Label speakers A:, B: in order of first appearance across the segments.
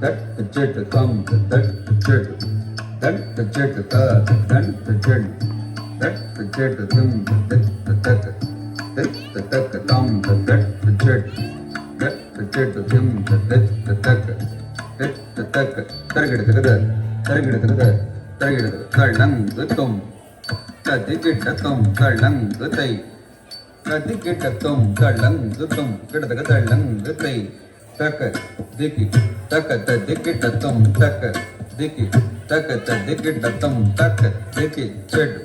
A: that చెట్టు come that చెట్టు that చెట్టు దట్ చెట్టు దట్ చెట్టు తుమ్ దట్ తక్ దట్ తక్ కమ్ దట్ చెట్టు దట్ చెట్టు తుమ్ దట్ తక్ దట్ తక్ తరగడ తరగడ కళ్ళంగు తుమ్ కదిగిట తుమ్ కళ్ళంగు తై కదిగిట తుమ్ కళ్ళంగు తుమ్ గిడదగ కళ్ళంగు తై తక దికి తక దికిట తుమ్ తక దికి తక దికిట తుమ్ తక దికి చెడు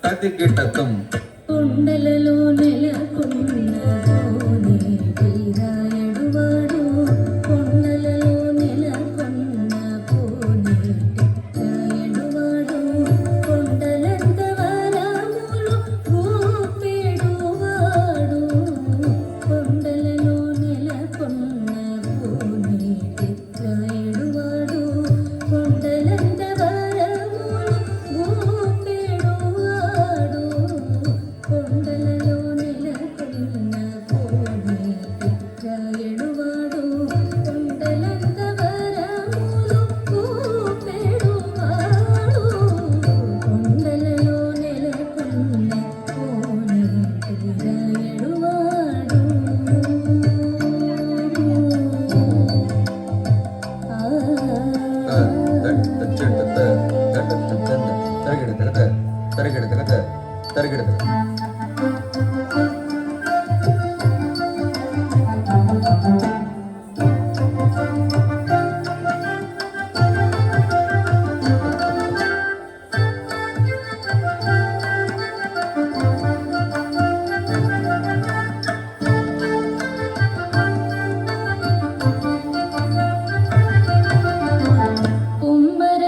A: కదిగిట తుమ్
B: కొండలలో నెలకొన్న కోనే తీరాయడువాడు కొండలలో నెలకొన్న కోనే తీరాయడువాడు కొండలంత వరములు గోపెడువాడు కొండలలో నెలకొన్న కోనే తీరాయడువాడు కొండలంత వరములు గోపెడువాడు కొండలలో నెలకొన్న కోనే తీరాయడువాడు కొండలంత వరములు గోపెడువాడు కొండలలో నెలకొన్న కోనే తీరాయడువాడు
A: దట్ చెట్టు దట్ తరగడ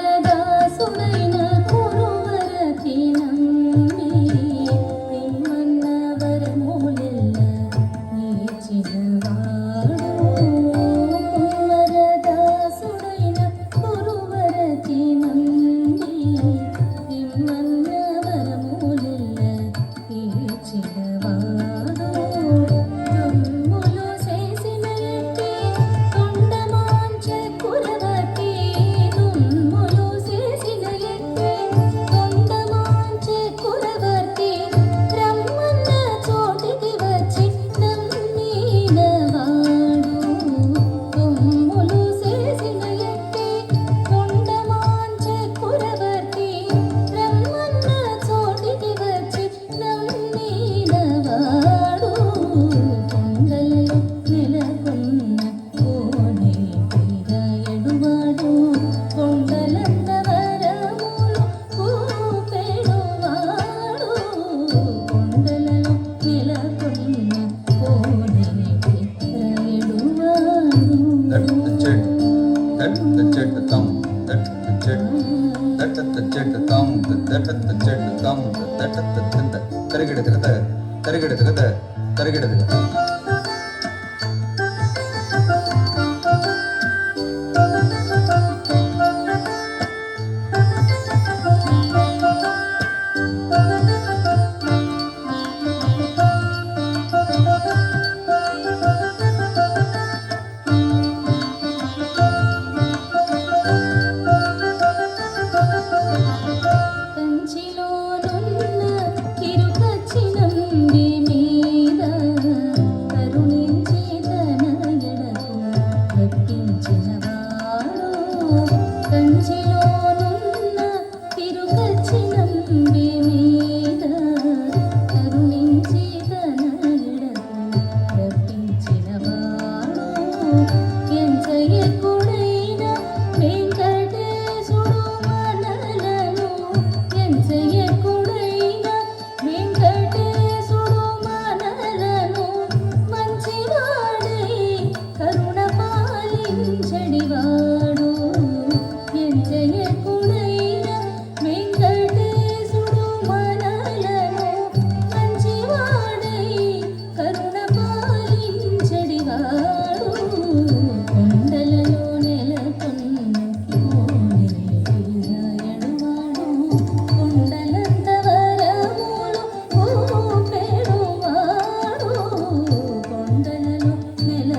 B: కుమ్మరదాసుడైన కురువరకి నమ్మి తిమ్మన్న వరములెల్ల ఇచ్చినవాడు కుమ్మరదాసుడైన కురువరకి నమ్మి తిమ్మన్న వరములెల్ల ఇచ్చినవాడు తుమ్ములు చేసిన ఎట్టి కొండమాంచ కురవతి తుమ్ములు చేసిన ఎట్టి కొండమాంచ కురవతి రమ్మన్న చోటికి వచ్చి నమ్మినవాడు తుమ్ములు చేసిన ఎట్టి కొండమాంచ కురవతి రమ్మన్న చోటికి వచ్చి నమ్మినవాడు కొండలలో నెలకొన్న కోనే తీరాయడువాడు కొండలంత వరములు గోపెడువాడు కొండలలో నెలకొన్న కోనే తీరాయడువాడు
A: దట్ చెట్టు తమ్ దట్ చెట్టు తమ్ దట్ తరగడ తరగడ
B: కంచిలోనున్న తిరుకచ్చినంబి మీద కరుణించి తన ఎడకు రప్పించినవాడు కంచిలోనున్న తిరుకచ్చినంబి మీద కరుణించి తన ఎడకు రప్పించినవాడు ఎంచయ్యకు